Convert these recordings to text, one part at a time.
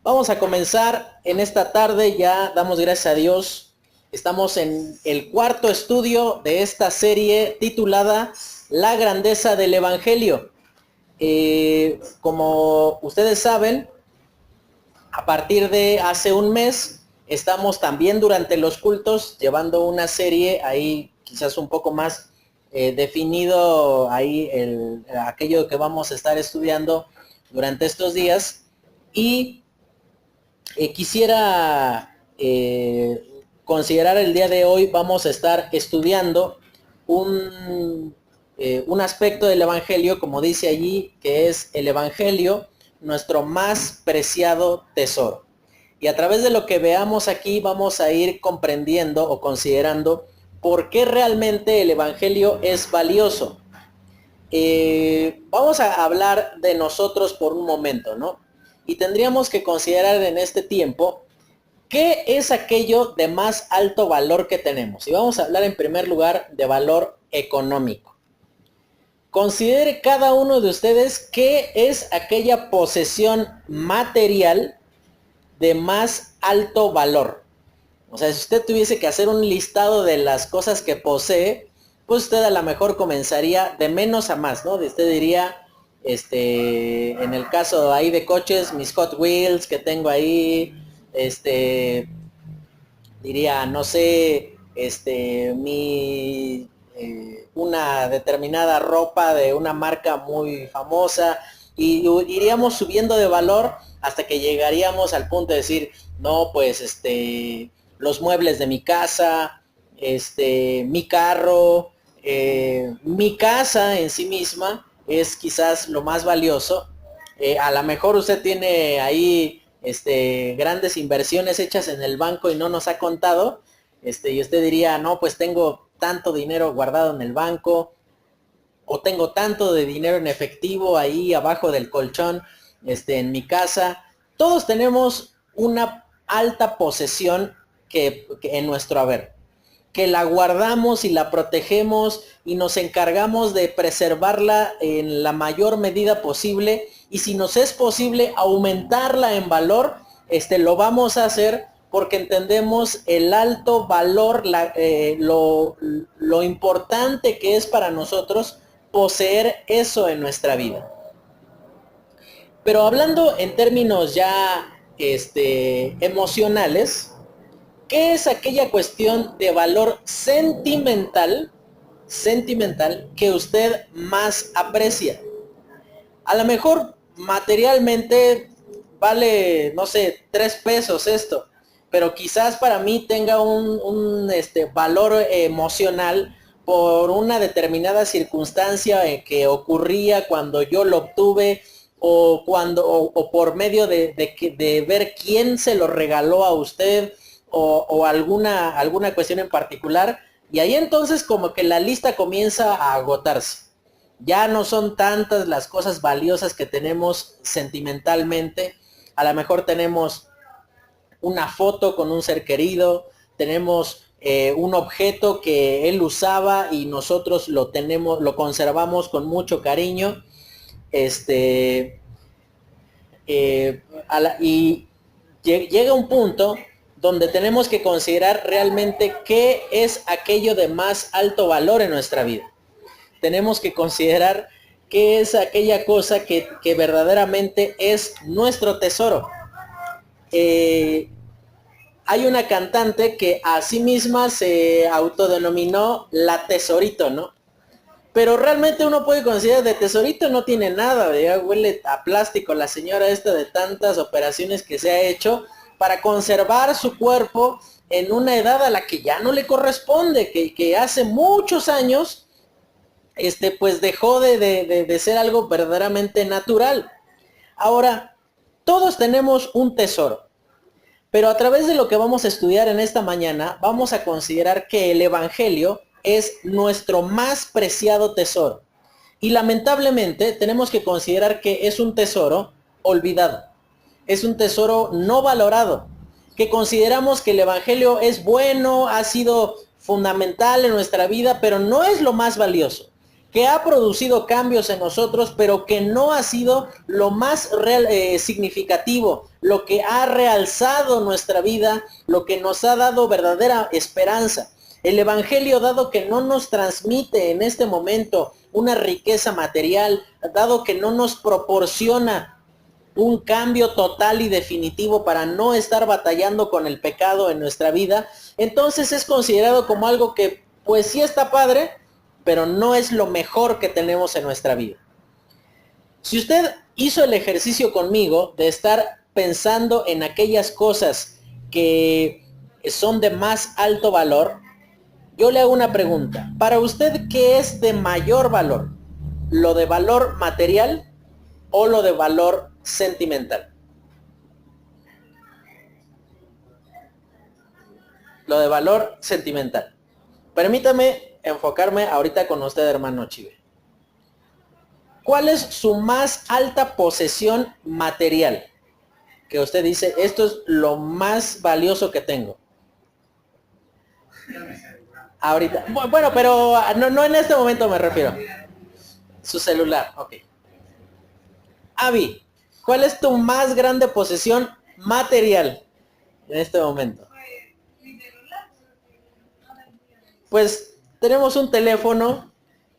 Vamos a comenzar en esta tarde, ya damos gracias a Dios. Estamos en el cuarto estudio de esta serie titulada La grandeza del Evangelio. Como ustedes saben, a partir de hace un mes estamos también durante los cultos llevando una serie ahí quizás un poco más definido ahí aquello que vamos a estar estudiando durante estos días. Y quisiera considerar el día de hoy, vamos a estar estudiando un aspecto del Evangelio, como dice allí, que es el Evangelio, nuestro más preciado tesoro. Y a través de lo que veamos aquí vamos a ir comprendiendo o considerando por qué realmente el Evangelio es valioso. Vamos a hablar de nosotros por un momento, ¿no? Y tendríamos que considerar en este tiempo qué es aquello de más alto valor que tenemos. Y vamos a hablar en primer lugar de valor económico. Considere cada uno de ustedes qué es aquella posesión material de más alto valor. O sea, si usted tuviese que hacer un listado de las cosas que posee, pues usted a lo mejor comenzaría de menos a más, ¿no? Usted diría, en el caso ahí de coches, mis Hot Wheels que tengo ahí, diría, no sé, una determinada ropa de una marca muy famosa, y iríamos subiendo de valor hasta que llegaríamos al punto de decir, no, pues, los muebles de mi casa, mi carro, mi casa en sí misma es quizás lo más valioso. A lo mejor usted tiene ahí grandes inversiones hechas en el banco y no nos ha contado, y usted diría, no, pues tengo tanto dinero guardado en el banco, o tengo tanto de dinero en efectivo ahí abajo del colchón, en mi casa. Todos tenemos una alta posesión que en nuestro haber, que la guardamos y la protegemos y nos encargamos de preservarla en la mayor medida posible, y si nos es posible aumentarla en valor, lo vamos a hacer porque entendemos el alto valor, lo importante que es para nosotros poseer eso en nuestra vida. Pero hablando en términos ya emocionales, ¿qué es aquella cuestión de valor sentimental que usted más aprecia? A lo mejor materialmente vale, no sé, 3 pesos esto, pero quizás para mí tenga un valor emocional por una determinada circunstancia que ocurría cuando yo lo obtuve, o por medio de ver quién se lo regaló a usted, o alguna cuestión en particular, y ahí entonces como que la lista comienza a agotarse. Ya no son tantas las cosas valiosas que tenemos sentimentalmente. A lo mejor tenemos una foto con un ser querido, tenemos un objeto que él usaba y nosotros lo conservamos con mucho cariño. Este, y llega un punto donde tenemos que considerar realmente qué es aquello de más alto valor en nuestra vida. Tenemos que considerar qué es aquella cosa que verdaderamente es nuestro tesoro. Hay una cantante que a sí misma se autodenominó la Tesorito, ¿no? Pero realmente uno puede considerar de Tesorito no tiene nada, ya huele a plástico la señora esta de tantas operaciones que se ha hecho para conservar su cuerpo en una edad a la que ya no le corresponde, que hace muchos años pues dejó de ser algo verdaderamente natural. Ahora, todos tenemos un tesoro, pero a través de lo que vamos a estudiar en esta mañana, vamos a considerar que el Evangelio es nuestro más preciado tesoro. Y lamentablemente tenemos que considerar que es un tesoro olvidado, es un tesoro no valorado, que consideramos que el Evangelio es bueno, ha sido fundamental en nuestra vida, pero no es lo más valioso. que ha producido cambios en nosotros, pero que no ha sido lo más significativo, lo que ha realzado nuestra vida, lo que nos ha dado verdadera esperanza. El Evangelio, dado que no nos transmite en este momento una riqueza material, dado que no nos proporciona un cambio total y definitivo para no estar batallando con el pecado en nuestra vida, entonces es considerado como algo que pues sí está padre, pero no es lo mejor que tenemos en nuestra vida. Si usted hizo el ejercicio conmigo de estar pensando en aquellas cosas que son de más alto valor, yo le hago una pregunta. Para usted, ¿qué es de mayor valor? ¿Lo de valor material o lo de valor sentimental? Lo de valor sentimental. Permítame enfocarme ahorita con usted, hermano Chive. ¿Cuál es su más alta posesión material? Que usted dice, esto es lo más valioso que tengo. Ahorita. Bueno, pero no en este momento me refiero. Su celular, ok. Abby, ¿cuál es tu más grande posesión material en este momento? Pues tenemos un teléfono,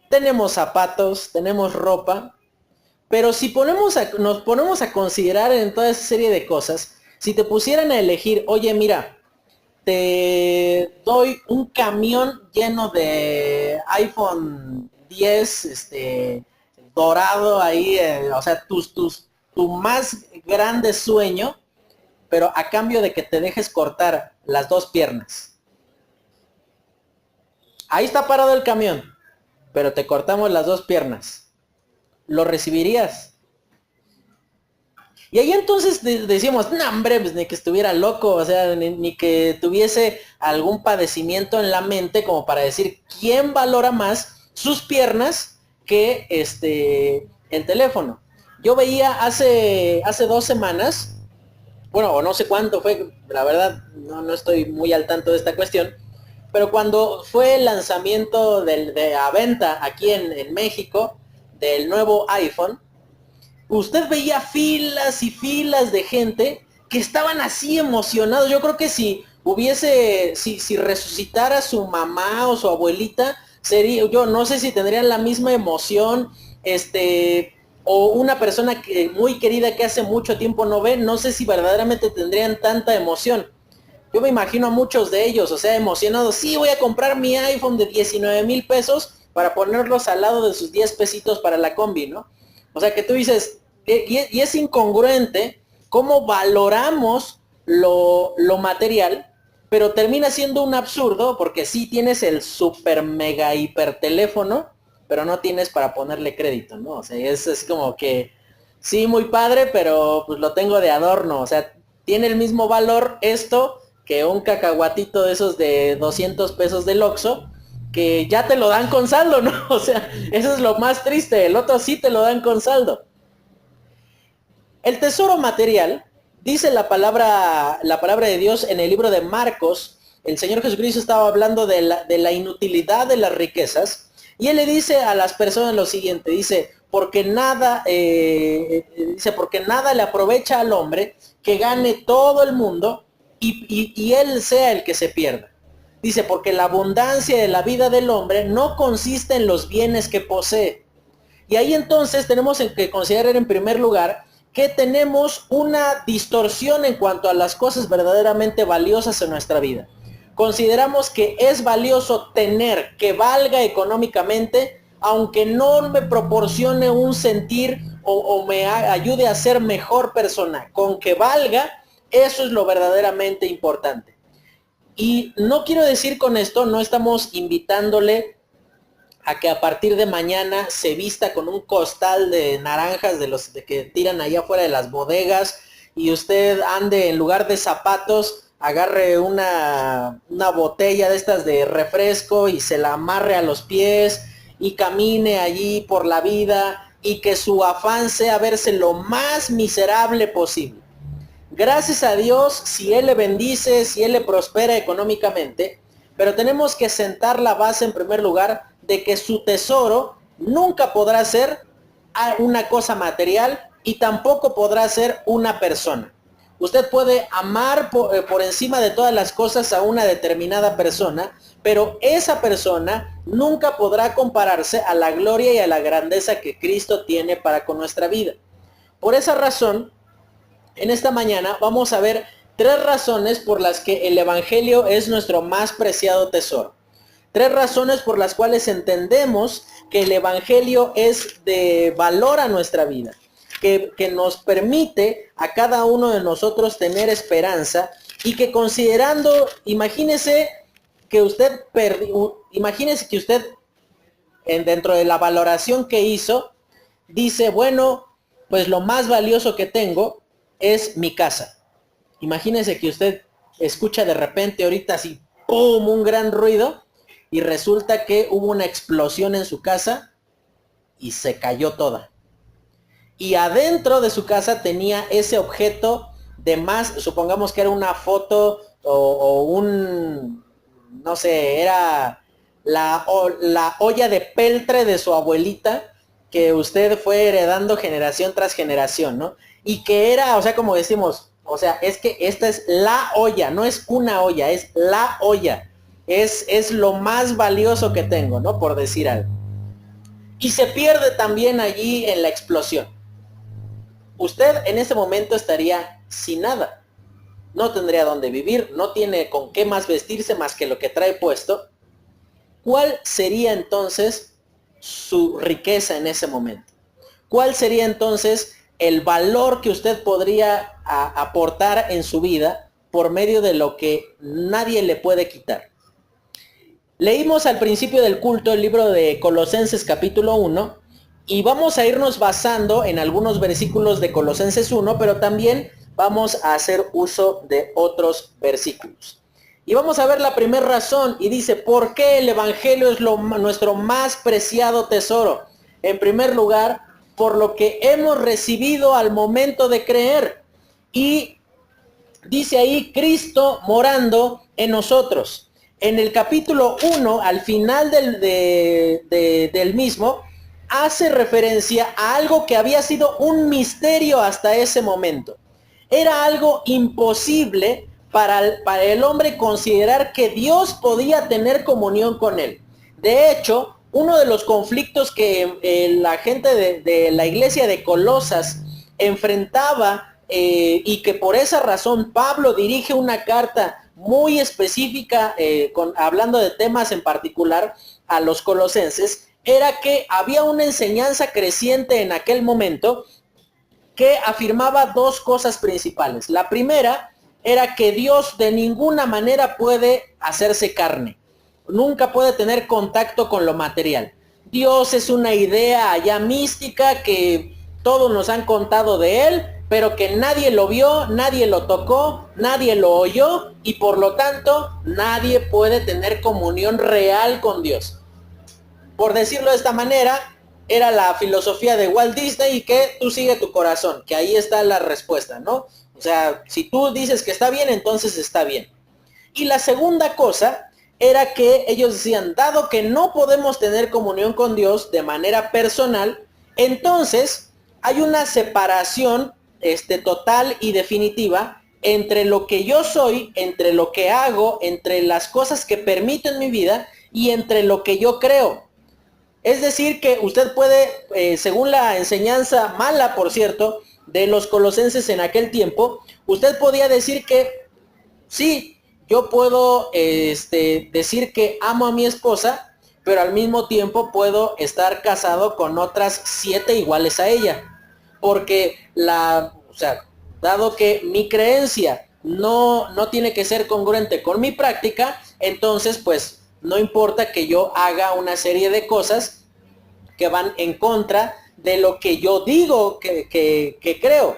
tenemos zapatos, tenemos ropa, pero si nos ponemos a considerar en toda esa serie de cosas, si te pusieran a elegir, oye, mira, te doy un camión lleno de iPhone 10, dorado ahí, o sea, tu más grande sueño, pero a cambio de que te dejes cortar las dos piernas. Ahí está parado el camión, pero te cortamos las dos piernas. ¿Lo recibirías? Y ahí entonces decimos, no hombre, pues ni que estuviera loco, o sea, ni que tuviese algún padecimiento en la mente como para decir, ¿quién valora más sus piernas que el teléfono? Yo veía hace 2 semanas, bueno, o no sé cuánto fue, la verdad no estoy muy al tanto de esta cuestión, pero cuando fue el lanzamiento de a venta aquí en México del nuevo iPhone, usted veía filas y filas de gente que estaban así emocionados. Yo creo que si resucitara su mamá o su abuelita, yo no sé si tendrían la misma emoción, o una persona muy querida que hace mucho tiempo no ve, no sé si verdaderamente tendrían tanta emoción. Yo me imagino a muchos de ellos, o sea, emocionados, sí, voy a comprar mi iPhone de 19,000 pesos para ponerlos al lado de sus 10 pesitos para la combi, ¿no? O sea, que tú dices, y es incongruente cómo valoramos lo material, pero termina siendo un absurdo porque sí tienes el super mega hiper teléfono, pero no tienes para ponerle crédito, ¿no? O sea, es como que, sí, muy padre, pero pues lo tengo de adorno, o sea, tiene el mismo valor esto que un cacahuatito de esos de 200 pesos del Oxxo, que ya te lo dan con saldo, ¿no? O sea, eso es lo más triste, el otro sí te lo dan con saldo. El tesoro material, dice la palabra de Dios en el libro de Marcos, el Señor Jesucristo estaba hablando de la inutilidad de las riquezas, y Él le dice a las personas lo siguiente, dice, porque nada le aprovecha al hombre que gane todo el mundo y él sea el que se pierda. Dice, porque la abundancia de la vida del hombre no consiste en los bienes que posee. Y ahí entonces tenemos que considerar en primer lugar que tenemos una distorsión en cuanto a las cosas verdaderamente valiosas en nuestra vida. Consideramos que es valioso tener, que valga económicamente, aunque no me proporcione un sentir o me ayude a ser mejor persona. Con que valga, eso es lo verdaderamente importante. Y no quiero decir con esto, no estamos invitándole a que a partir de mañana se vista con un costal de naranjas de los que tiran allá afuera de las bodegas y usted ande en lugar de zapatos, agarre una botella de estas de refresco y se la amarre a los pies y camine allí por la vida y que su afán sea verse lo más miserable posible. Gracias a Dios si Él le bendice, si Él le prospera económicamente, pero tenemos que sentar la base en primer lugar de que su tesoro nunca podrá ser una cosa material y tampoco podrá ser una persona. Usted puede amar por encima de todas las cosas a una determinada persona, pero esa persona nunca podrá compararse a la gloria y a la grandeza que Cristo tiene para con nuestra vida. Por esa razón, en esta mañana vamos a ver 3 razones por las que el Evangelio es nuestro más preciado tesoro. 3 razones por las cuales entendemos que el Evangelio es de valor a nuestra vida, que nos permite a cada uno de nosotros tener esperanza y que considerando, imagínese que usted dentro de la valoración que hizo, dice, bueno, pues lo más valioso que tengo es mi casa. Imagínese que usted escucha de repente ahorita así, ¡pum!, un gran ruido y resulta que hubo una explosión en su casa y se cayó toda. Y adentro de su casa tenía ese objeto de más, supongamos que era una foto o un, no sé, era la olla de peltre de su abuelita que usted fue heredando generación tras generación, ¿no? Y que era, o sea, como decimos, o sea, es que esta es la olla, no es una olla, es la olla. Es lo más valioso que tengo, ¿no? Por decir algo. Y se pierde también allí en la explosión. Usted en ese momento estaría sin nada. No tendría dónde vivir, no tiene con qué más vestirse más que lo que trae puesto. ¿Cuál sería entonces su riqueza en ese momento? ¿Cuál sería entonces el valor que usted podría aportar en su vida por medio de lo que nadie le puede quitar? Leímos al principio del culto el libro de Colosenses capítulo 1 y vamos a irnos basando en algunos versículos de Colosenses 1, pero también vamos a hacer uso de otros versículos. Y vamos a ver la primera razón y dice, ¿por qué el Evangelio es nuestro más preciado tesoro? En primer lugar, por lo que hemos recibido al momento de creer. Y dice ahí, Cristo morando en nosotros. En el capítulo 1, al final del mismo, hace referencia a algo que había sido un misterio hasta ese momento. Era algo imposible para el hombre considerar que Dios podía tener comunión con él. De hecho, uno de los conflictos que la gente de la iglesia de Colosas enfrentaba y que por esa razón Pablo dirige una carta muy específica, hablando de temas en particular a los colosenses, era que había una enseñanza creciente en aquel momento que afirmaba 2 cosas principales. La primera era que Dios de ninguna manera puede hacerse carne, nunca puede tener contacto con lo material. Dios es una idea allá mística que todos nos han contado de él, pero que nadie lo vio, nadie lo tocó, nadie lo oyó y por lo tanto nadie puede tener comunión real con Dios. Por decirlo de esta manera, era la filosofía de Walt Disney y que tú sigue tu corazón, que ahí está la respuesta, ¿no? O sea, si tú dices que está bien, entonces está bien. Y la segunda cosa era que ellos decían, dado que no podemos tener comunión con Dios de manera personal, entonces hay una separación total y definitiva entre lo que yo soy, entre lo que hago, entre las cosas que permito en mi vida y entre lo que yo creo. Es decir, que usted puede, según la enseñanza mala, por cierto, de los colosenses en aquel tiempo, usted podía decir que sí, yo puedo decir que amo a mi esposa, pero al mismo tiempo puedo estar casado con otras 7 iguales a ella. Porque dado que mi creencia no tiene que ser congruente con mi práctica, entonces pues no importa que yo haga una serie de cosas que van en contra de lo que yo digo que creo.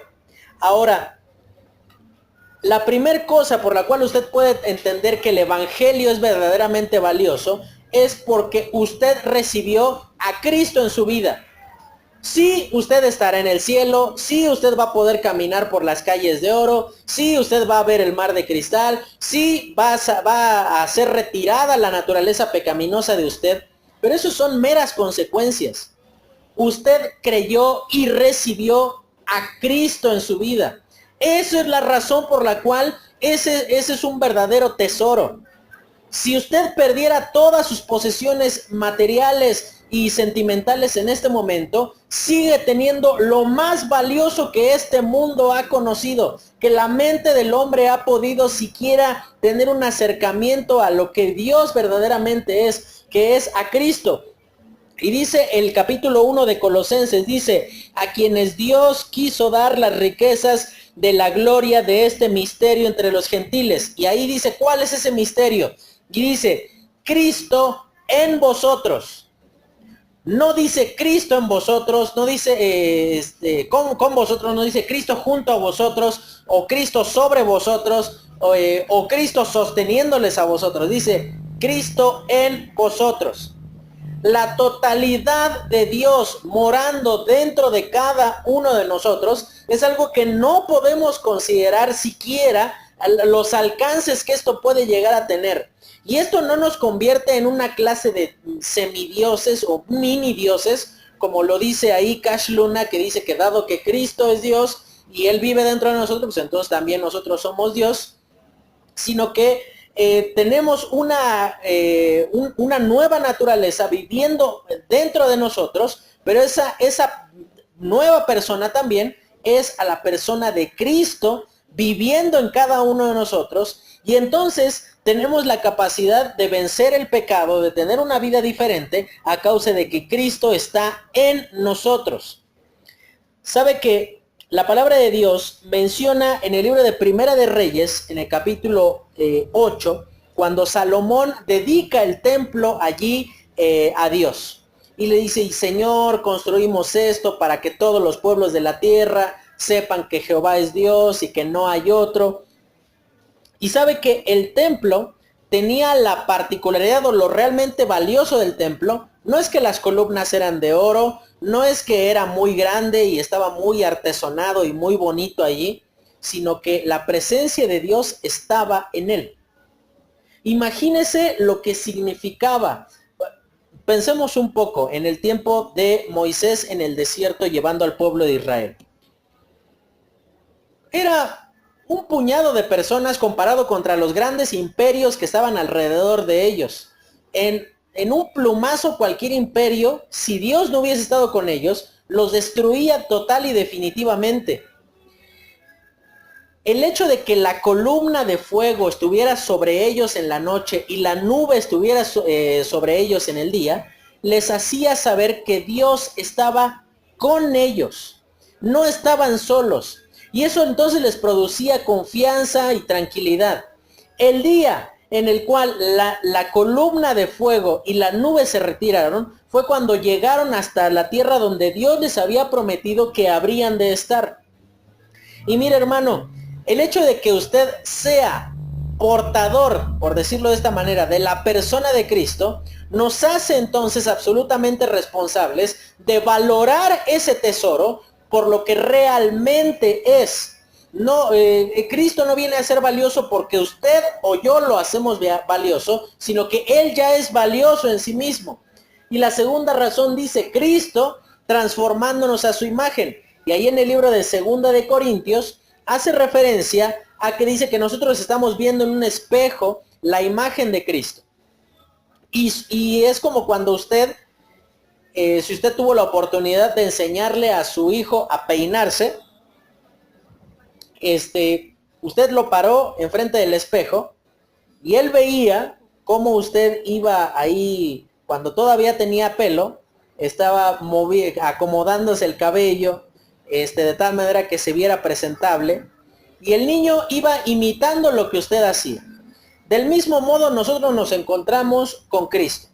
Ahora, la primera cosa por la cual usted puede entender que el Evangelio es verdaderamente valioso es porque usted recibió a Cristo en su vida. Sí, usted estará en el cielo, sí, usted va a poder caminar por las calles de oro, sí, usted va a ver el mar de cristal, sí, va a ser retirada la naturaleza pecaminosa de usted, pero eso son meras consecuencias. Usted creyó y recibió a Cristo en su vida. Esa es la razón por la cual ese es un verdadero tesoro. Si usted perdiera todas sus posesiones materiales y sentimentales en este momento, sigue teniendo lo más valioso que este mundo ha conocido, que la mente del hombre ha podido siquiera tener un acercamiento a lo que Dios verdaderamente es, que es a Cristo. Y dice el capítulo 1 de Colosenses, dice, a quienes Dios quiso dar las riquezas de la gloria de este misterio entre los gentiles. Y ahí dice, ¿cuál es ese misterio? Y dice, Cristo en vosotros. No dice Cristo en vosotros, no dice con vosotros, no dice Cristo junto a vosotros, o Cristo sobre vosotros, o Cristo sosteniéndoles a vosotros. Dice Cristo en vosotros. La totalidad de Dios morando dentro de cada uno de nosotros es algo que no podemos considerar siquiera los alcances que esto puede llegar a tener. Y esto no nos convierte en una clase de semidioses o mini dioses, como lo dice ahí Cash Luna, que dice que dado que Cristo es Dios y Él vive dentro de nosotros, pues entonces también nosotros somos Dios, sino que tenemos una nueva naturaleza viviendo dentro de nosotros, pero esa nueva persona también es a la persona de Cristo viviendo en cada uno de nosotros, y entonces tenemos la capacidad de vencer el pecado, de tener una vida diferente a causa de que Cristo está en nosotros. ¿Sabe que la palabra de Dios menciona en el libro de Primera de Reyes, en el capítulo 8, cuando Salomón dedica el templo allí a Dios? Y le dice, y Señor, construimos esto para que todos los pueblos de la tierra sepan que Jehová es Dios y que no hay otro. Y sabe que el templo tenía la particularidad, o lo realmente valioso del templo, no es que las columnas eran de oro, no es que era muy grande y estaba muy artesonado y muy bonito allí, sino que la presencia de Dios estaba en él. Imagínese lo que significaba. Pensemos un poco en el tiempo de Moisés en el desierto llevando al pueblo de Israel. Era un puñado de personas comparado contra los grandes imperios que estaban alrededor de ellos. En un plumazo cualquier imperio, si Dios no hubiese estado con ellos, los destruía total y definitivamente. El hecho de que la columna de fuego estuviera sobre ellos en la noche y la nube estuviera sobre ellos en el día, les hacía saber que Dios estaba con ellos. No estaban solos. Y eso entonces les producía confianza y tranquilidad. El día en el cual la columna de fuego y la nube se retiraron fue cuando llegaron hasta la tierra donde Dios les había prometido que habrían de estar. Y mire, hermano, el hecho de que usted sea portador, por decirlo de esta manera, de la persona de Cristo, nos hace entonces absolutamente responsables de valorar ese tesoro por lo que realmente es. No, Cristo no viene a ser valioso porque usted o yo lo hacemos valioso, sino que Él ya es valioso en sí mismo. Y la segunda razón dice, Cristo transformándonos a su imagen. Y ahí en el libro de Segunda de Corintios hace referencia a que dice que nosotros estamos viendo en un espejo la imagen de Cristo. Y es como cuando usted, si usted tuvo la oportunidad de enseñarle a su hijo a peinarse, usted lo paró enfrente del espejo y él veía cómo usted iba ahí, cuando todavía tenía pelo, estaba acomodándose el cabello, de tal manera que se viera presentable, y el niño iba imitando lo que usted hacía. Del mismo modo nosotros nos encontramos con Cristo.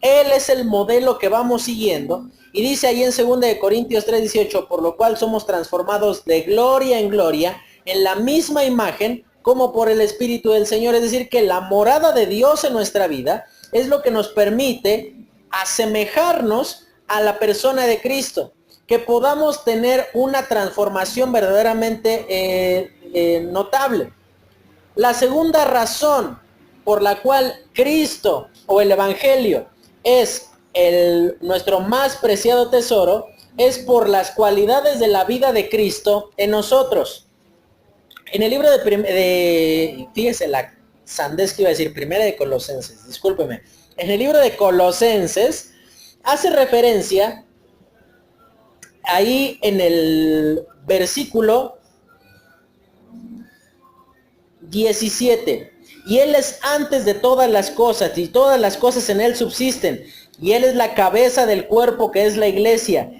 Él es el modelo que vamos siguiendo, y dice ahí en 2 de Corintios 3:18, por lo cual somos transformados de gloria en gloria en la misma imagen como por el Espíritu del Señor. Es decir, que la morada de Dios en nuestra vida es lo que nos permite asemejarnos a la persona de Cristo, que podamos tener una transformación verdaderamente notable. La segunda razón por la cual Cristo o el Evangelio es nuestro más preciado tesoro es por las cualidades de la vida de Cristo en nosotros. En el libro fíjese la sandez que iba a decir, primera de Colosenses, discúlpeme. En el libro de Colosenses hace referencia ahí en el versículo 17. Y Él es antes de todas las cosas, y todas las cosas en Él subsisten. Y Él es la cabeza del cuerpo, que es la iglesia,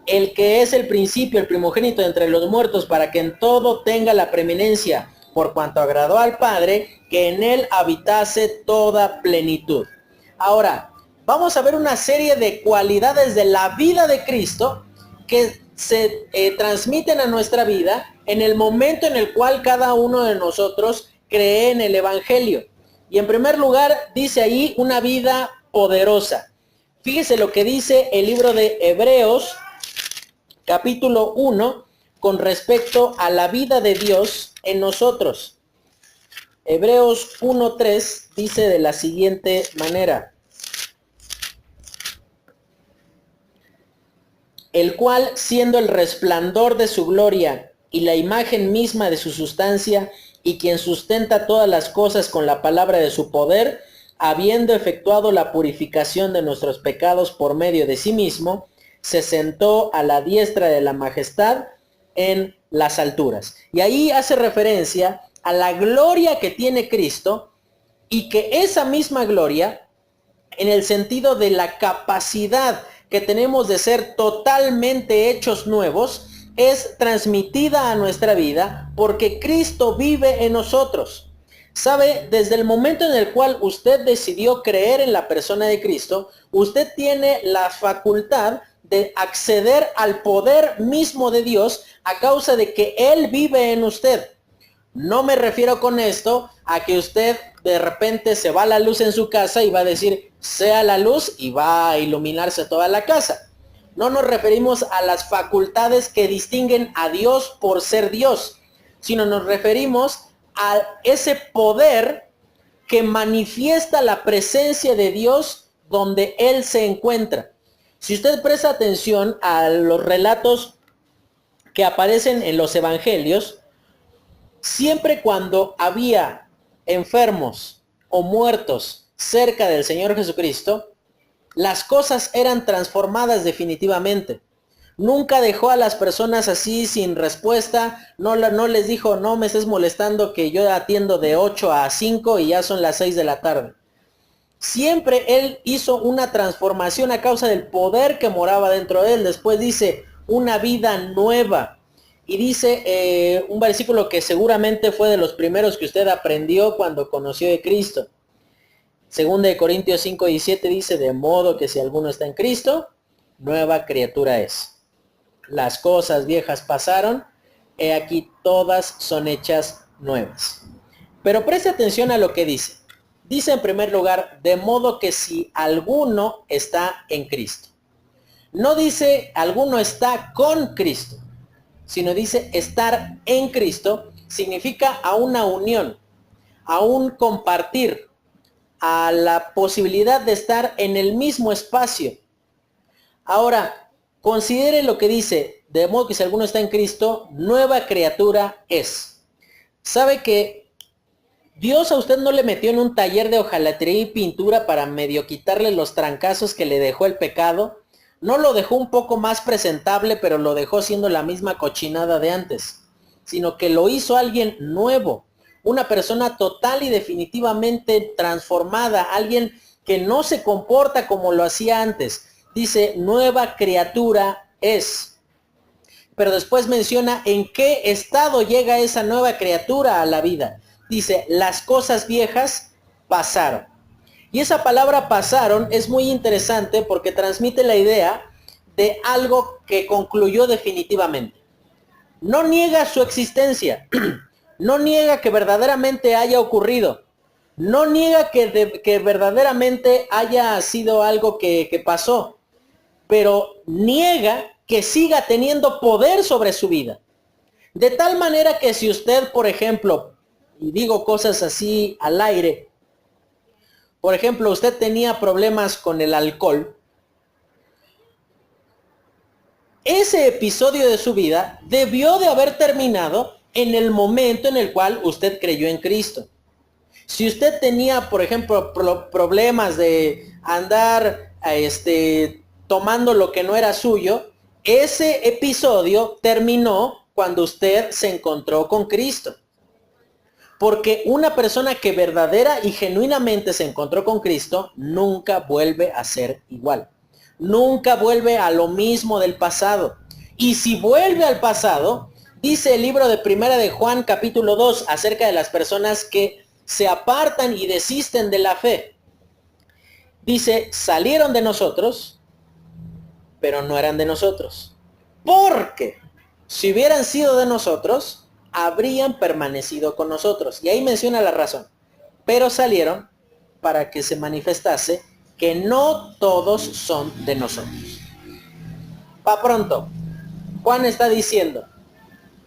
el que es el principio, el primogénito de entre los muertos, para que en todo tenga la preeminencia, por cuanto agradó al Padre, que en Él habitase toda plenitud. Ahora, vamos a ver una serie de cualidades de la vida de Cristo que se transmiten a nuestra vida en el momento en el cual cada uno de nosotros cree en el Evangelio. Y en primer lugar, dice ahí una vida poderosa. Fíjese lo que dice el libro de Hebreos, capítulo 1, con respecto a la vida de Dios en nosotros. Hebreos 1:3 dice de la siguiente manera: el cual, siendo el resplandor de su gloria y la imagen misma de su sustancia, y quien sustenta todas las cosas con la palabra de su poder, habiendo efectuado la purificación de nuestros pecados por medio de sí mismo, se sentó a la diestra de la majestad en las alturas. Y ahí hace referencia a la gloria que tiene Cristo, y que esa misma gloria, en el sentido de la capacidad que tenemos de ser totalmente hechos nuevos, es transmitida a nuestra vida porque Cristo vive en nosotros. ¿Sabe? Desde el momento en el cual usted decidió creer en la persona de Cristo, usted tiene la facultad de acceder al poder mismo de Dios a causa de que Él vive en usted. No me refiero con esto a que usted de repente se va la luz en su casa y va a decir, sea la luz, y va a iluminarse toda la casa. No nos referimos a las facultades que distinguen a Dios por ser Dios, sino nos referimos a ese poder que manifiesta la presencia de Dios donde Él se encuentra. Si usted presta atención a los relatos que aparecen en los evangelios, siempre cuando había enfermos o muertos cerca del Señor Jesucristo, las cosas eran transformadas definitivamente. Nunca dejó a las personas así sin respuesta, no les dijo, no me estés molestando que yo atiendo de 8 a 5 y ya son las 6 de la tarde. Siempre Él hizo una transformación a causa del poder que moraba dentro de Él. Después dice, una vida nueva. Y dice un versículo que seguramente fue de los primeros que usted aprendió cuando conoció de Cristo. Segunda de Corintios 5:17 dice, de modo que si alguno está en Cristo, nueva criatura es. Las cosas viejas pasaron, he aquí todas son hechas nuevas. Pero preste atención a lo que dice. Dice en primer lugar, de modo que si alguno está en Cristo. No dice alguno está con Cristo, sino dice estar en Cristo significa a una unión, a un compartir, a la posibilidad de estar en el mismo espacio. Ahora, considere lo que dice, de modo que si alguno está en Cristo, nueva criatura es. ¿Sabe que Dios a usted no le metió en un taller de hojalatería y pintura para medio quitarle los trancazos que le dejó el pecado? No lo dejó un poco más presentable, pero lo dejó siendo la misma cochinada de antes, sino que lo hizo alguien nuevo, una persona total y definitivamente transformada, alguien que no se comporta como lo hacía antes. Dice, nueva criatura es. Pero después menciona en qué estado llega esa nueva criatura a la vida. Dice, las cosas viejas pasaron. Y esa palabra pasaron es muy interesante porque transmite la idea de algo que concluyó definitivamente. No niega su existencia, no niega que verdaderamente haya ocurrido, no niega que verdaderamente haya sido algo que pasó, pero niega que siga teniendo poder sobre su vida. De tal manera que si usted, por ejemplo, y digo cosas así al aire, por ejemplo, usted tenía problemas con el alcohol, ese episodio de su vida debió de haber terminado en el momento en el cual usted creyó en Cristo. Si usted tenía, por ejemplo, problemas de andar tomando lo que no era suyo, ese episodio terminó cuando usted se encontró con Cristo. Porque una persona que verdadera y genuinamente se encontró con Cristo nunca vuelve a ser igual. Nunca vuelve a lo mismo del pasado. Y si vuelve al pasado, dice el libro de Primera de Juan capítulo 2 acerca de las personas que se apartan y desisten de la fe. Dice, salieron de nosotros, pero no eran de nosotros. Porque si hubieran sido de nosotros, habrían permanecido con nosotros. Y ahí menciona la razón. Pero salieron para que se manifestase que no todos son de nosotros. Pa' pronto, Juan está diciendo,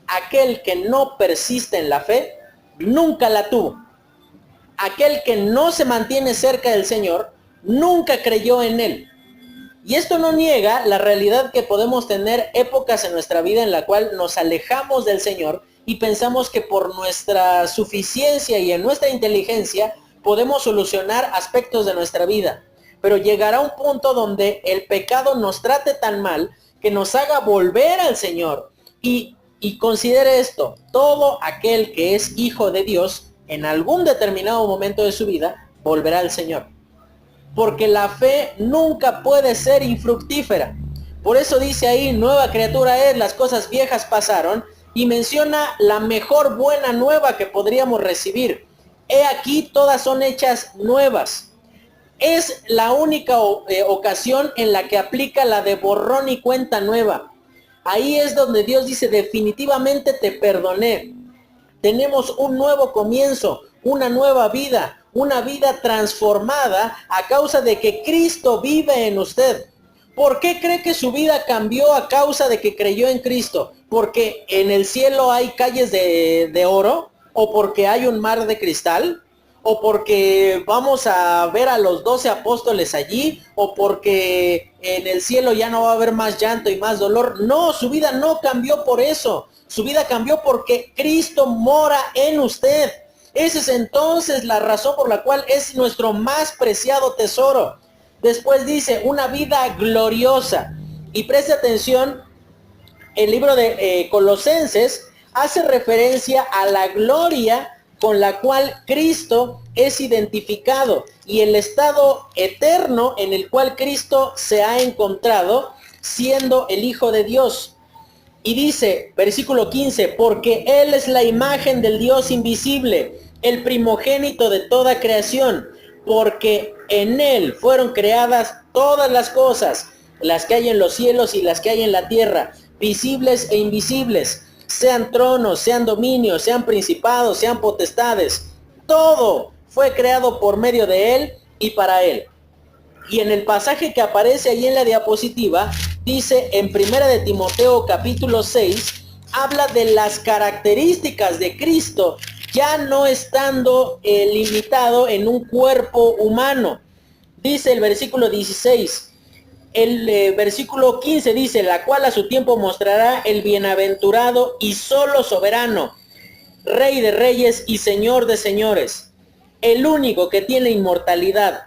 aquel que no persiste en la fe, nunca la tuvo. Aquel que no se mantiene cerca del Señor, nunca creyó en Él. Y esto no niega la realidad que podemos tener épocas en nuestra vida en la cual nos alejamos del Señor y pensamos que por nuestra suficiencia y en nuestra inteligencia podemos solucionar aspectos de nuestra vida. Pero llegará un punto donde el pecado nos trate tan mal que nos haga volver al Señor. Y considere esto, todo aquel que es hijo de Dios, en algún determinado momento de su vida, volverá al Señor. Porque la fe nunca puede ser infructífera. Por eso dice ahí, nueva criatura es, las cosas viejas pasaron, y menciona la mejor buena nueva que podríamos recibir. He aquí, todas son hechas nuevas. Es la única ocasión en la que aplica la de borrón y cuenta nueva. Ahí es donde Dios dice, definitivamente te perdoné. Tenemos un nuevo comienzo, una nueva vida, una vida transformada a causa de que Cristo vive en usted. ¿Por qué cree que su vida cambió a causa de que creyó en Cristo? ¿Porque en el cielo hay calles de oro? ¿O porque hay un mar de cristal? ¿O porque vamos a ver a los 12 apóstoles allí? ¿O porque en el cielo ya no va a haber más llanto y más dolor? No, su vida no cambió por eso. Su vida cambió porque Cristo mora en usted. Esa es entonces la razón por la cual es nuestro más preciado tesoro. Después dice, una vida gloriosa. Y preste atención, el libro de Colosenses hace referencia a la gloria con la cual Cristo es identificado y el estado eterno en el cual Cristo se ha encontrado siendo el Hijo de Dios. Y dice, versículo 15, porque Él es la imagen del Dios invisible, el primogénito de toda creación, porque en Él fueron creadas todas las cosas, las que hay en los cielos y las que hay en la tierra, visibles e invisibles, sean tronos, sean dominios, sean principados, sean potestades. Todo fue creado por medio de Él y para Él. Y en el pasaje que aparece ahí en la diapositiva, dice en Primera de Timoteo capítulo 6, habla de las características de Cristo, ya no estando limitado en un cuerpo humano. Dice el versículo 16, el versículo 15 dice, la cual a su tiempo mostrará el bienaventurado y solo soberano, Rey de reyes y Señor de señores, el único que tiene inmortalidad,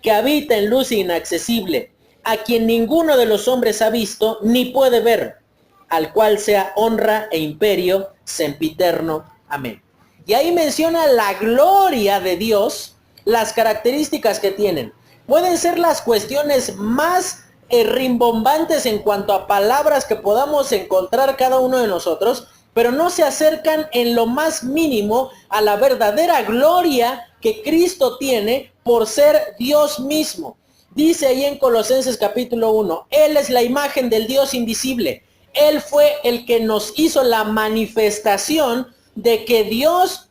que habita en luz inaccesible, a quien ninguno de los hombres ha visto ni puede ver, al cual sea honra e imperio sempiterno. Amén. Y ahí menciona la gloria de Dios, las características que tienen. Pueden ser las cuestiones más rimbombantes en cuanto a palabras que podamos encontrar cada uno de nosotros, pero no se acercan en lo más mínimo a la verdadera gloria que Cristo tiene por ser Dios mismo. Dice ahí en Colosenses capítulo 1, Él es la imagen del Dios invisible. Él fue el que nos hizo la manifestación de que Dios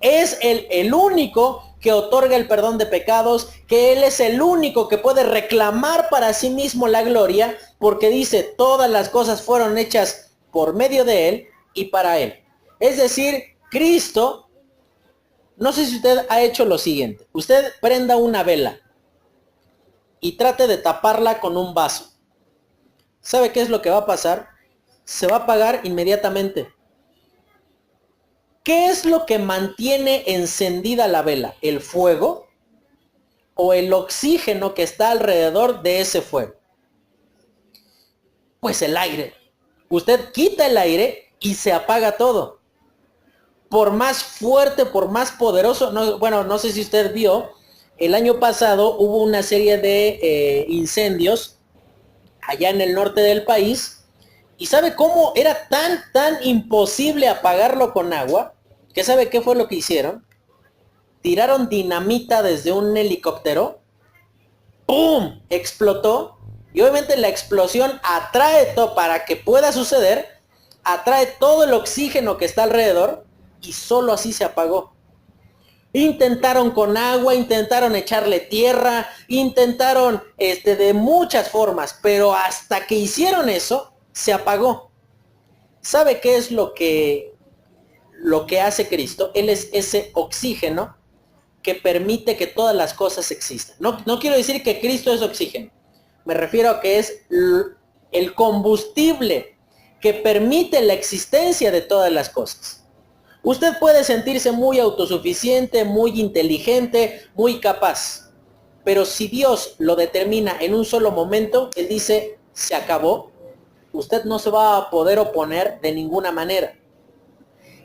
es el único que otorga el perdón de pecados, que Él es el único que puede reclamar para sí mismo la gloria, porque dice, todas las cosas fueron hechas por medio de Él y para Él. Es decir, Cristo No sé si usted ha hecho lo siguiente. Usted prenda una vela y trate de taparla con un vaso. ¿Sabe qué es lo que va a pasar? Se va a apagar inmediatamente. ¿Qué es lo que mantiene encendida la vela? ¿El fuego o el oxígeno que está alrededor de ese fuego? Pues el aire. Usted quita el aire y se apaga todo. Por más fuerte, por más poderoso, no sé si usted vio, el año pasado hubo una serie de incendios allá en el norte del país. ¿Y sabe cómo era tan imposible apagarlo con agua? ¿Que sabe qué fue lo que hicieron? Tiraron dinamita desde un helicóptero. ¡Pum! Explotó. Y obviamente la explosión atrae todo, para que pueda suceder, atrae todo el oxígeno que está alrededor y solo así se apagó. Intentaron con agua, intentaron echarle tierra, intentaron de muchas formas, pero hasta que hicieron eso, se apagó. ¿Sabe qué es lo que hace Cristo? Él es ese oxígeno que permite que todas las cosas existan. No quiero decir que Cristo es oxígeno. Me refiero a que es el combustible que permite la existencia de todas las cosas. Usted puede sentirse muy autosuficiente, muy inteligente, muy capaz. Pero si Dios lo determina en un solo momento, Él dice, se acabó. Usted no se va a poder oponer de ninguna manera.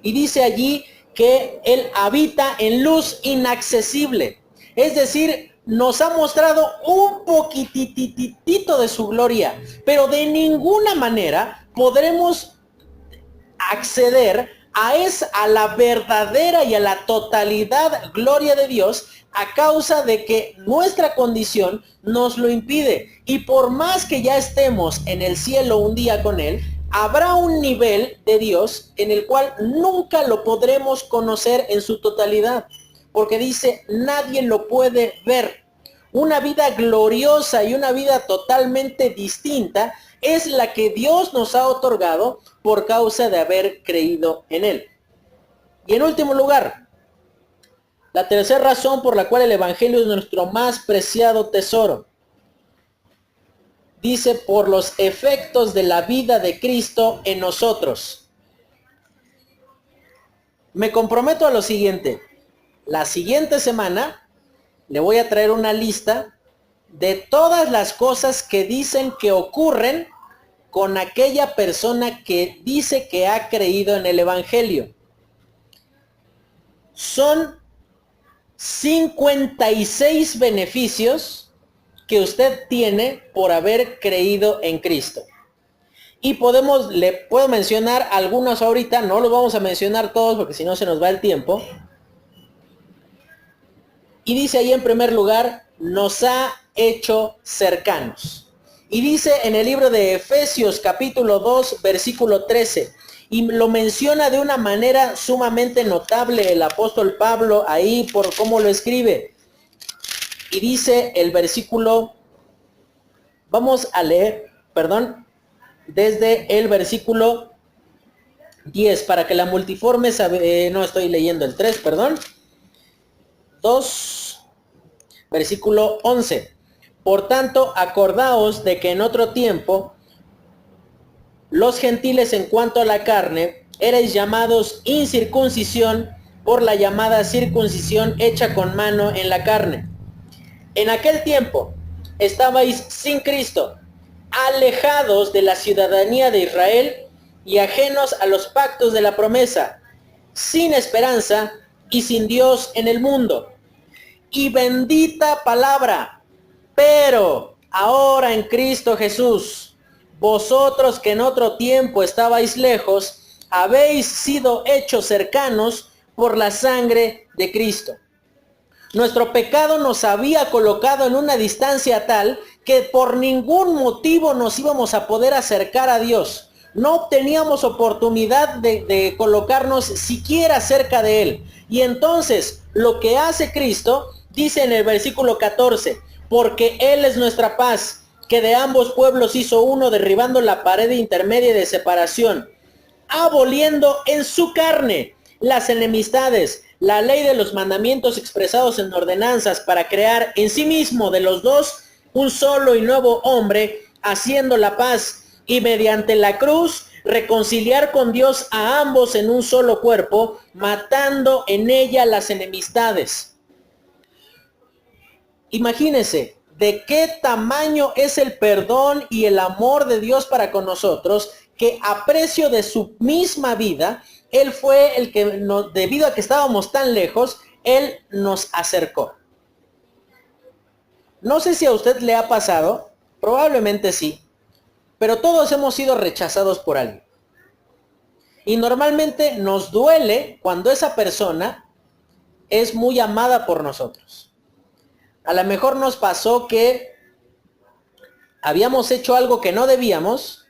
Y dice allí que Él habita en luz inaccesible. Es decir, nos ha mostrado un poquititito de su gloria, pero de ninguna manera podremos acceder a la verdadera y a la totalidad gloria de Dios a causa de que nuestra condición nos lo impide. Y por más que ya estemos en el cielo un día con Él, habrá un nivel de Dios en el cual nunca lo podremos conocer en su totalidad. Porque dice, nadie lo puede ver. Una vida gloriosa y una vida totalmente distinta es la que Dios nos ha otorgado por causa de haber creído en Él. Y en último lugar, la tercera razón por la cual el Evangelio es nuestro más preciado tesoro. Dice, por los efectos de la vida de Cristo en nosotros. Me comprometo a lo siguiente. La siguiente semana le voy a traer una lista de todas las cosas que dicen que ocurren con aquella persona que dice que ha creído en el Evangelio. Son 56 beneficios que usted tiene por haber creído en Cristo. Y le puedo mencionar algunos ahorita, no los vamos a mencionar todos porque si no se nos va el tiempo. Y dice ahí en primer lugar, nos ha hecho cercanos. Y dice en el libro de Efesios capítulo 2 versículo 13, y lo menciona de una manera sumamente notable el apóstol Pablo ahí por cómo lo escribe. Y dice el versículo, vamos a leer, desde el versículo 10, para que la multiforme no estoy leyendo el 3, 2, versículo 11. Por tanto, acordaos de que en otro tiempo, los gentiles en cuanto a la carne, erais llamados incircuncisión por la llamada circuncisión hecha con mano en la carne. En aquel tiempo, estabais sin Cristo, alejados de la ciudadanía de Israel y ajenos a los pactos de la promesa, sin esperanza y sin Dios en el mundo. Y bendita palabra. Pero ahora en Cristo Jesús, vosotros que en otro tiempo estabais lejos, habéis sido hechos cercanos por la sangre de Cristo. Nuestro pecado nos había colocado en una distancia tal que por ningún motivo nos íbamos a poder acercar a Dios. No teníamos oportunidad de colocarnos siquiera cerca de Él. Y entonces lo que hace Cristo, dice en el versículo 14, porque Él es nuestra paz, que de ambos pueblos hizo uno, derribando la pared intermedia de separación, aboliendo en su carne las enemistades, la ley de los mandamientos expresados en ordenanzas para crear en sí mismo de los dos un solo y nuevo hombre, haciendo la paz, y mediante la cruz reconciliar con Dios a ambos en un solo cuerpo, matando en ella las enemistades. Imagínense de qué tamaño es el perdón y el amor de Dios para con nosotros, que a precio de su misma vida, Él fue el que, debido a que estábamos tan lejos, Él nos acercó. No sé si a usted le ha pasado, probablemente sí, pero todos hemos sido rechazados por alguien. Y normalmente nos duele cuando esa persona es muy amada por nosotros. A lo mejor nos pasó que habíamos hecho algo que no debíamos,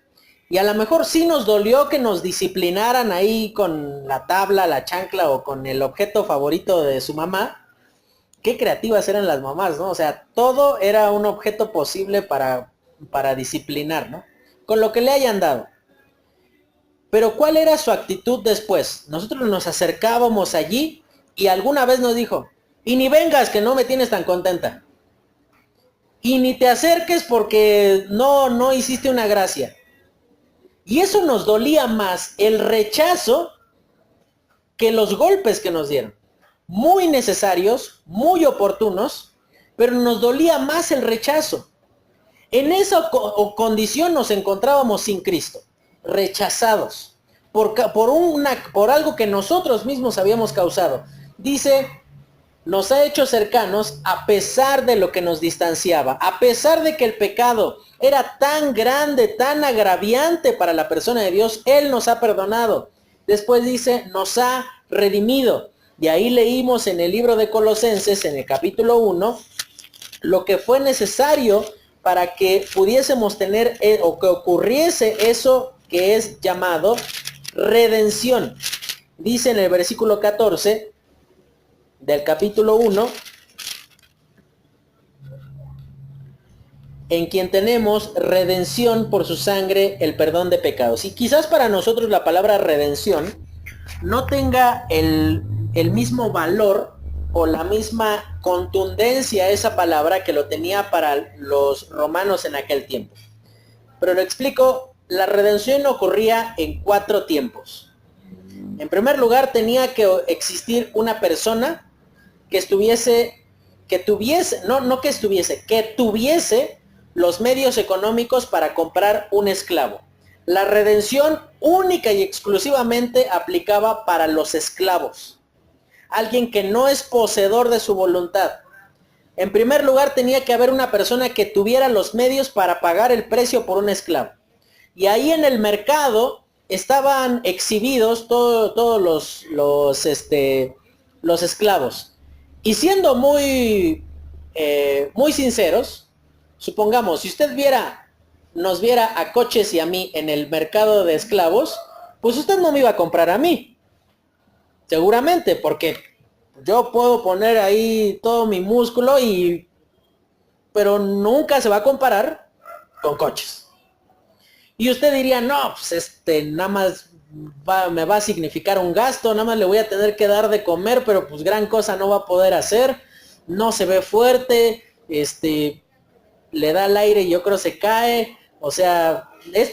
y a lo mejor sí nos dolió que nos disciplinaran ahí con la tabla, la chancla o con el objeto favorito de su mamá. Qué creativas eran las mamás, ¿no? O sea, todo era un objeto posible para disciplinar, ¿no? Con lo que le hayan dado. Pero ¿cuál era su actitud después? Nosotros nos acercábamos allí y alguna vez nos dijo, y ni vengas que no me tienes tan contenta. Y ni te acerques porque no hiciste una gracia. Y eso nos dolía más, el rechazo, que los golpes que nos dieron. Muy necesarios, muy oportunos, pero nos dolía más el rechazo. En esa condición nos encontrábamos sin Cristo, rechazados por algo que nosotros mismos habíamos causado. Dice, nos ha hecho cercanos a pesar de lo que nos distanciaba, a pesar de que el pecado era tan grande, tan agraviante para la persona de Dios, Él nos ha perdonado. Después dice, nos ha redimido. Y ahí leímos en el libro de Colosenses, en el capítulo 1, lo que fue necesario para que pudiésemos tener o que ocurriese eso que es llamado redención. Dice en el versículo 14 del capítulo 1, en quien tenemos redención por su sangre, el perdón de pecados. Y quizás para nosotros la palabra redención no tenga el mismo valor o la misma contundencia esa palabra que lo tenía para los romanos en aquel tiempo. Pero lo explico, la redención ocurría en 4 tiempos. En primer lugar, tenía que existir una persona que tuviese los medios económicos para comprar un esclavo. La redención única y exclusivamente aplicaba para los esclavos. Alguien que no es poseedor de su voluntad. En primer lugar, tenía que haber una persona que tuviera los medios para pagar el precio por un esclavo. Y ahí en el mercado estaban exhibidos todos los esclavos. Y siendo muy sinceros, supongamos, si usted nos viera a Coches y a mí en el mercado de esclavos, pues usted no me iba a comprar a mí. Seguramente, porque yo puedo poner ahí todo mi músculo pero nunca se va a comparar con Coches. Y usted diría, no, pues nada más me va a significar un gasto, nada más le voy a tener que dar de comer, pero pues gran cosa no va a poder hacer, no se ve fuerte, le da el aire y yo creo se cae, o sea,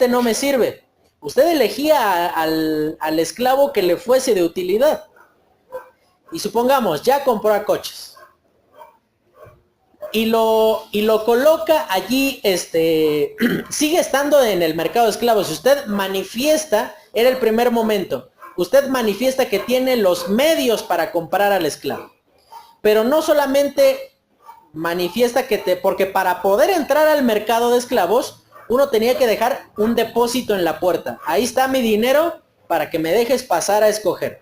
no me sirve. Usted elegía al esclavo que le fuese de utilidad. Y supongamos, ya compró a Coches. Y lo coloca allí, sigue estando en el mercado de esclavos. Si usted manifiesta, era el primer momento, usted manifiesta que tiene los medios para comprar al esclavo. Pero no solamente manifiesta porque para poder entrar al mercado de esclavos, uno tenía que dejar un depósito en la puerta. Ahí está mi dinero para que me dejes pasar a escoger.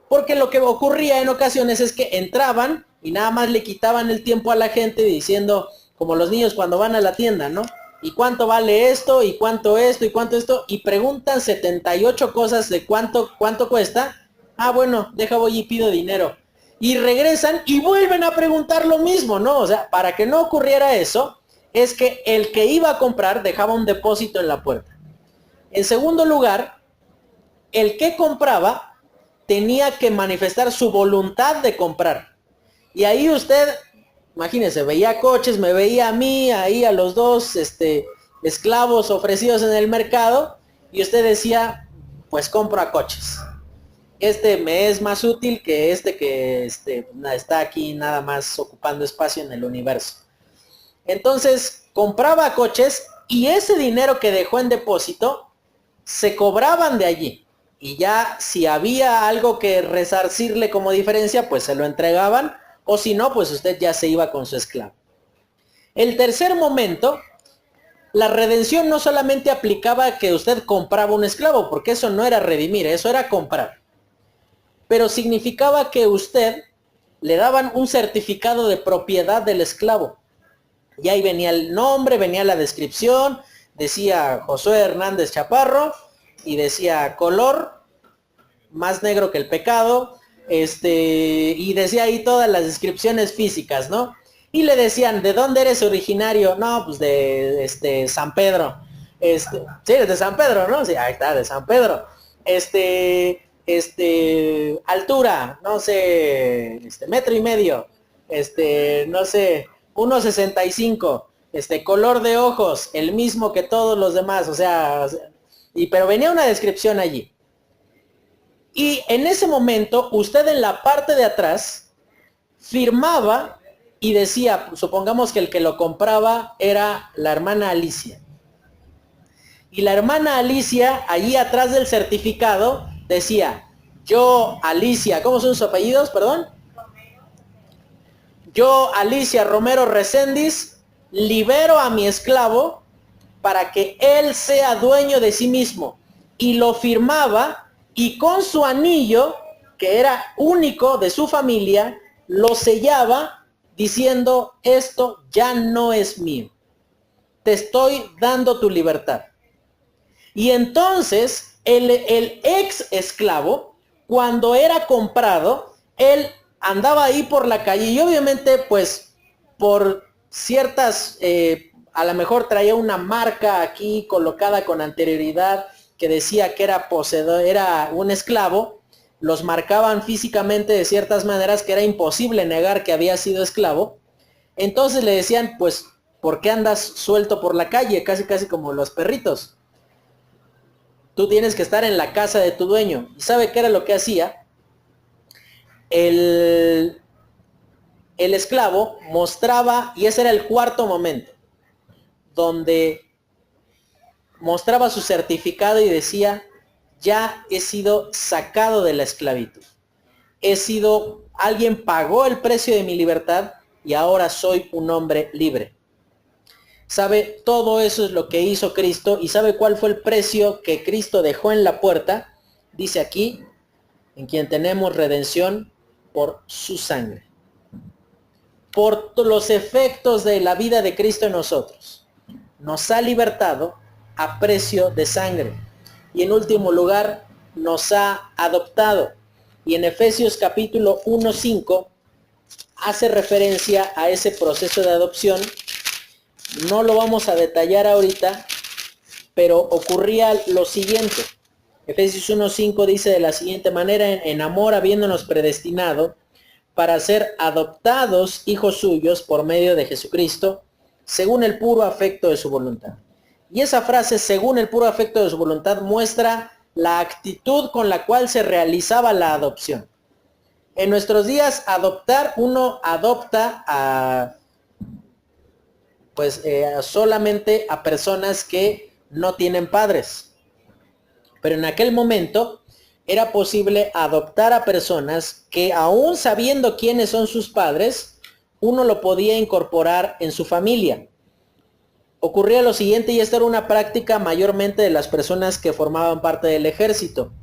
Porque lo que ocurría en ocasiones es que entraban y nada más le quitaban el tiempo a la gente diciendo, como los niños cuando van a la tienda, ¿no? ¿Y cuánto vale esto? ¿Y cuánto esto? ¿Y cuánto esto? Y preguntan 78 cosas de cuánto cuesta. Ah, bueno, voy y pido dinero. Y regresan y vuelven a preguntar lo mismo, ¿no? O sea, para que no ocurriera eso, es que el que iba a comprar dejaba un depósito en la puerta. En segundo lugar, el que compraba tenía que manifestar su voluntad de comprar. Y ahí usted, imagínense, veía coches, me veía a mí, ahí a los dos esclavos ofrecidos en el mercado, y usted decía, pues compra coches. Este me es más útil que este que está aquí nada más ocupando espacio en el universo. Entonces compraba coches y ese dinero que dejó en depósito se cobraban de allí. Y ya si había algo que resarcirle como diferencia, pues se lo entregaban, o si no, pues usted ya se iba con su esclavo. El tercer momento, la redención no solamente aplicaba que usted compraba un esclavo, porque eso no era redimir, eso era comprar. Pero significaba que usted le daban un certificado de propiedad del esclavo. Y ahí venía el nombre, venía la descripción, decía Josué Hernández Chaparro, y decía color, más negro que el pecado, y decía ahí todas las descripciones físicas, ¿no? Y le decían, ¿de dónde eres originario? No, pues de San Pedro. Sí, de San Pedro, ¿no? Sí, ahí está, de San Pedro. Altura, no sé, metro y medio, no sé, 1,65, color de ojos, el mismo que todos los demás, o sea, pero venía una descripción allí. Y en ese momento, usted en la parte de atrás firmaba y decía, supongamos que el que lo compraba era la hermana Alicia. Y la hermana Alicia, allí atrás del certificado, decía, yo, Alicia, ¿cómo son sus apellidos, perdón? Yo, Alicia Romero Recendis, libero a mi esclavo para que él sea dueño de sí mismo. Y lo firmaba y con su anillo, que era único de su familia, lo sellaba diciendo, esto ya no es mío. Te estoy dando tu libertad. Y entonces el ex esclavo, cuando era comprado, él andaba ahí por la calle y obviamente pues por ciertas, a lo mejor traía una marca aquí colocada con anterioridad que decía que era poseedor, era un esclavo, los marcaban físicamente de ciertas maneras que era imposible negar que había sido esclavo. Entonces le decían, pues, ¿por qué andas suelto por la calle? Casi casi como los perritos. Tú tienes que estar en la casa de tu dueño. ¿Y sabe qué era lo que hacía? El esclavo mostraba, y ese era el cuarto momento, donde mostraba su certificado y decía, ya he sido sacado de la esclavitud. Alguien pagó el precio de mi libertad y ahora soy un hombre libre. ¿Sabe? Todo eso es lo que hizo Cristo. ¿Y sabe cuál fue el precio que Cristo dejó en la puerta? Dice aquí, en quien tenemos redención por su sangre. Por los efectos de la vida de Cristo en nosotros. Nos ha libertado a precio de sangre. Y en último lugar, nos ha adoptado. Y en Efesios capítulo 1:5 hace referencia a ese proceso de adopción. No lo vamos a detallar ahorita, pero ocurría lo siguiente. Efesios 1:5 dice de la siguiente manera, en amor habiéndonos predestinado para ser adoptados hijos suyos por medio de Jesucristo, según el puro afecto de su voluntad. Y esa frase, según el puro afecto de su voluntad, muestra la actitud con la cual se realizaba la adopción. En nuestros días, adoptar, uno adopta solamente a personas que no tienen padres. Pero en aquel momento era posible adoptar a personas que, aún sabiendo quiénes son sus padres, uno lo podía incorporar en su familia. Ocurría lo siguiente, y esta era una práctica mayormente de las personas que formaban parte del ejército.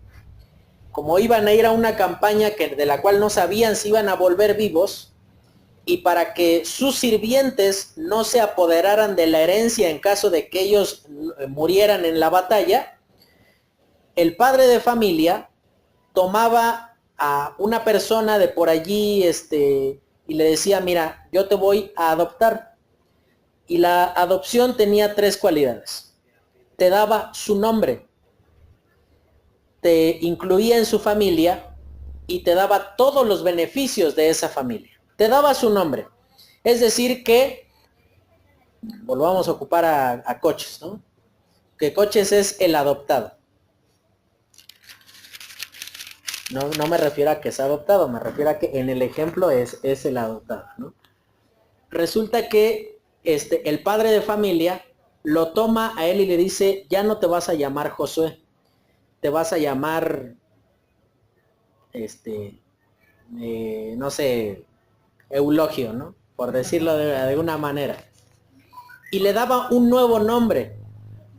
Como iban a ir a una campaña de la cual no sabían si iban a volver vivos, y para que sus sirvientes no se apoderaran de la herencia en caso de que ellos murieran en la batalla, el padre de familia tomaba a una persona de por allí y le decía, mira, yo te voy a adoptar. Y la adopción tenía 3 cualidades. Te daba su nombre, te incluía en su familia y te daba todos los beneficios de esa familia. Te daba su nombre. Es decir que, volvamos a ocupar a Coches, ¿no? Que Coches es el adoptado. No me refiero a que es adoptado, me refiero a que en el ejemplo es el adoptado, ¿no? Resulta que el padre de familia lo toma a él y le dice, ya no te vas a llamar Josué, te vas a llamar, no sé, Eulogio, ¿no? Por decirlo de alguna manera. Y le daba un nuevo nombre,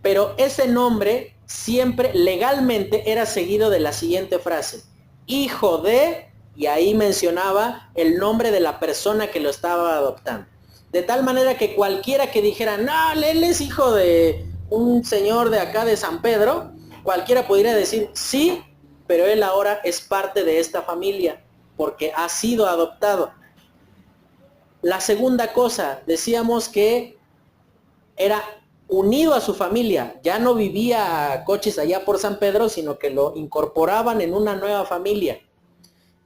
pero ese nombre siempre legalmente era seguido de la siguiente frase, hijo de, y ahí mencionaba el nombre de la persona que lo estaba adoptando. De tal manera que cualquiera que dijera, no, él es hijo de un señor de acá de San Pedro, cualquiera pudiera decir, sí, pero él ahora es parte de esta familia, porque ha sido adoptado. La segunda cosa, decíamos que era unido a su familia, ya no vivía Coches allá por San Pedro, sino que lo incorporaban en una nueva familia.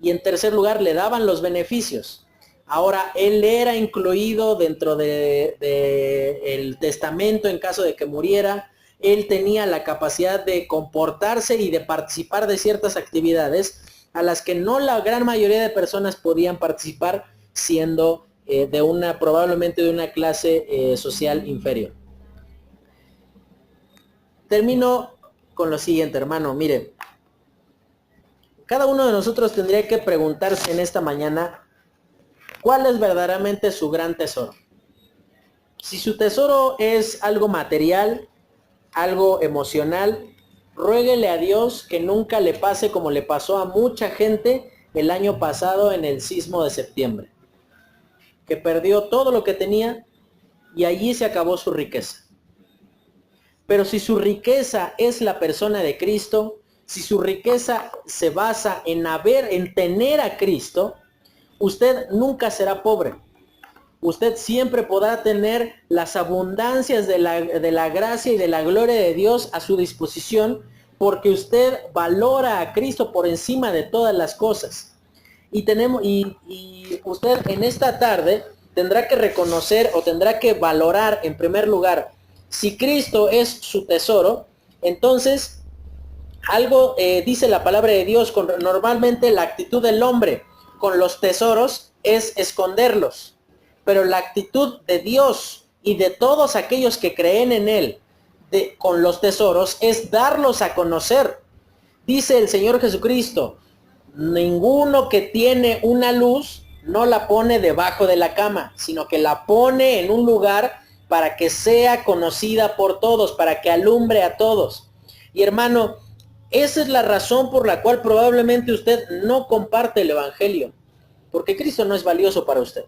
Y en tercer lugar, le daban los beneficios. Ahora, él era incluido dentro el testamento en caso de que muriera. Él tenía la capacidad de comportarse y de participar de ciertas actividades a las que no la gran mayoría de personas podían participar, siendo probablemente de una clase social inferior. Termino con lo siguiente, hermano. Mire, cada uno de nosotros tendría que preguntarse en esta mañana, ¿cuál es verdaderamente su gran tesoro? Si su tesoro es algo material, algo emocional, ruéguele a Dios que nunca le pase como le pasó a mucha gente el año pasado en el sismo de septiembre, que perdió todo lo que tenía y allí se acabó su riqueza. Pero si su riqueza es la persona de Cristo, si su riqueza se basa en tener a Cristo, usted nunca será pobre. Usted siempre podrá tener las abundancias de la gracia y de la gloria de Dios a su disposición, porque usted valora a Cristo por encima de todas las cosas. Y usted en esta tarde tendrá que reconocer o tendrá que valorar en primer lugar, si Cristo es su tesoro, entonces algo dice la palabra de Dios, normalmente la actitud del hombre con los tesoros es esconderlos, pero la actitud de Dios y de todos aquellos que creen en Él con los tesoros es darlos a conocer. Dice el Señor Jesucristo, ninguno que tiene una luz no la pone debajo de la cama, sino que la pone en un lugar para que sea conocida por todos, para que alumbre a todos. Y hermano, esa es la razón por la cual probablemente usted no comparte el Evangelio, porque Cristo no es valioso para usted.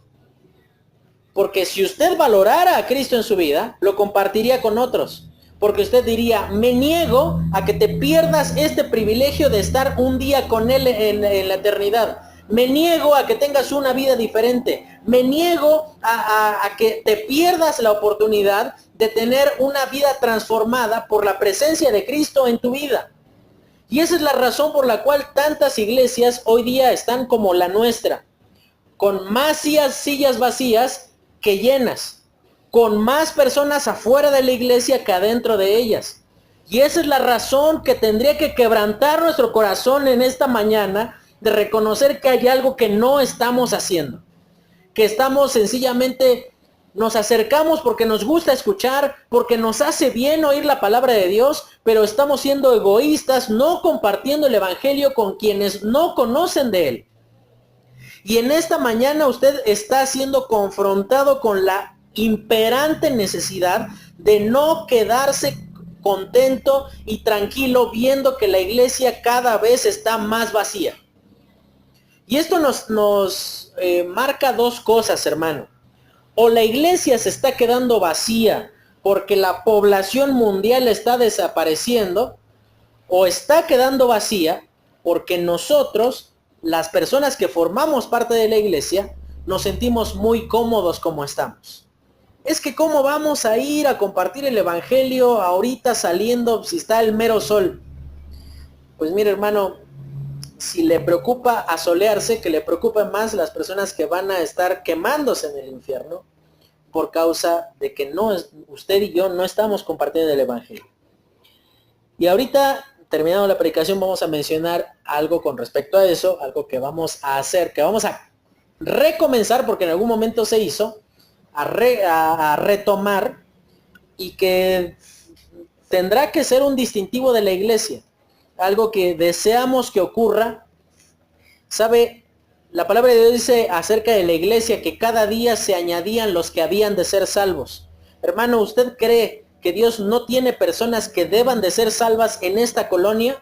Porque si usted valorara a Cristo en su vida, lo compartiría con otros. Porque usted diría, me niego a que te pierdas este privilegio de estar un día con Él en la eternidad. Me niego a que tengas una vida diferente. Me niego a que te pierdas la oportunidad de tener una vida transformada por la presencia de Cristo en tu vida. Y esa es la razón por la cual tantas iglesias hoy día están como la nuestra, con más sillas vacías que llenas, con más personas afuera de la iglesia que adentro de ellas. Y esa es la razón que tendría que quebrantar nuestro corazón en esta mañana, de reconocer que hay algo que no estamos haciendo, que estamos sencillamente, nos acercamos porque nos gusta escuchar, porque nos hace bien oír la palabra de Dios, pero estamos siendo egoístas, no compartiendo el Evangelio con quienes no conocen de Él. Y en esta mañana usted está siendo confrontado con la imperante necesidad de no quedarse contento y tranquilo viendo que la iglesia cada vez está más vacía. Y esto nos marca dos cosas, hermano. O la iglesia se está quedando vacía porque la población mundial está desapareciendo, o está quedando vacía porque nosotros, las personas que formamos parte de la iglesia, nos sentimos muy cómodos como estamos. Es que ¿cómo vamos a ir a compartir el evangelio ahorita saliendo si está el mero sol? Pues mire, hermano, si le preocupa asolearse, que le preocupen más las personas que van a estar quemándose en el infierno por causa de que usted y yo no estamos compartiendo el evangelio. Y ahorita, terminando la predicación, vamos a mencionar algo con respecto a eso, algo que vamos a hacer, que vamos a recomenzar, porque en algún momento se hizo, a retomar, y que tendrá que ser un distintivo de la iglesia, algo que deseamos que ocurra. ¿Sabe? La palabra de Dios dice acerca de la iglesia que cada día se añadían los que habían de ser salvos. Hermano, ¿usted cree que Dios no tiene personas que deban de ser salvas en esta colonia?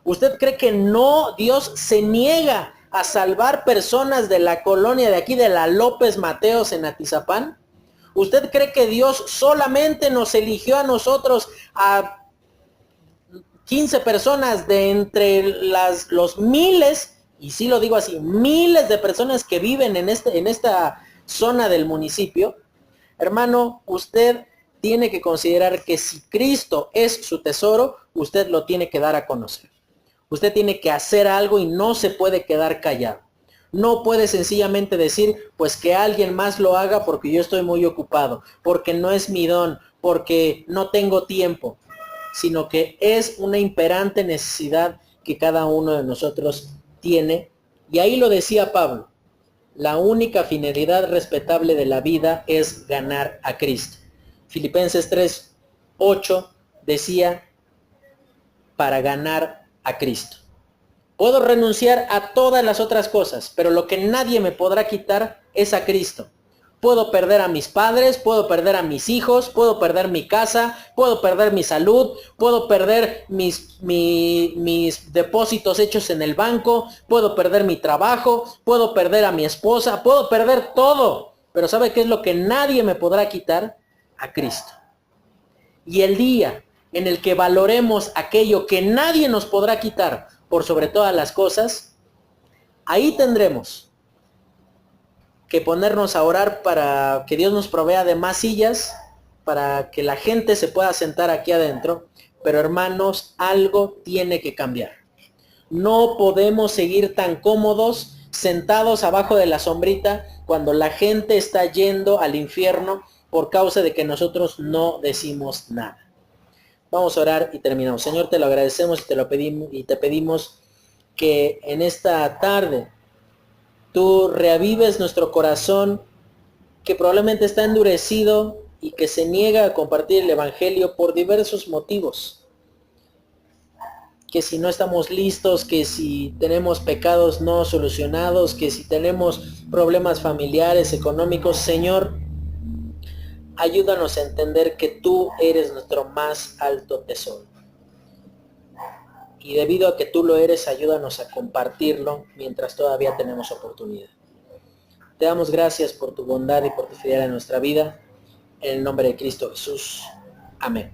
¿Usted cree que no, Dios se niega a salvar personas de la colonia de aquí, de la López Mateos en Atizapán? ¿Usted cree que Dios solamente nos eligió a nosotros, a 15 personas de entre los miles, y sí lo digo así, miles de personas que viven en esta zona del municipio? Hermano, usted tiene que considerar que si Cristo es su tesoro, usted lo tiene que dar a conocer. Usted tiene que hacer algo y no se puede quedar callado. No puede sencillamente decir, pues que alguien más lo haga porque yo estoy muy ocupado, porque no es mi don, porque no tengo tiempo, sino que es una imperante necesidad que cada uno de nosotros tiene. Y ahí lo decía Pablo, la única finalidad respetable de la vida es ganar a Cristo. Filipenses 3:8 decía, para ganar a Cristo. Puedo renunciar a todas las otras cosas, pero lo que nadie me podrá quitar es a Cristo. Puedo perder a mis padres, puedo perder a mis hijos, puedo perder mi casa, puedo perder mi salud, puedo perder mis depósitos hechos en el banco, puedo perder mi trabajo, puedo perder a mi esposa, puedo perder todo. Pero ¿sabe qué es lo que nadie me podrá quitar? A Cristo. Y el día en el que valoremos aquello que nadie nos podrá quitar por sobre todas las cosas, ahí tendremos que ponernos a orar para que Dios nos provea de más sillas, para que la gente se pueda sentar aquí adentro. Pero hermanos, algo tiene que cambiar. No podemos seguir tan cómodos, sentados abajo de la sombrita, cuando la gente está yendo al infierno por causa de que nosotros no decimos nada. Vamos a orar y terminamos. Señor, te lo agradecemos y te lo pedimos, y te pedimos que en esta tarde tú reavives nuestro corazón, que probablemente está endurecido y que se niega a compartir el evangelio por diversos motivos. Que si no estamos listos, que si tenemos pecados no solucionados, que si tenemos problemas familiares, económicos, Señor, ayúdanos a entender que tú eres nuestro más alto tesoro. Y debido a que tú lo eres, ayúdanos a compartirlo mientras todavía tenemos oportunidad. Te damos gracias por tu bondad y por tu fidelidad en nuestra vida. En el nombre de Cristo Jesús. Amén.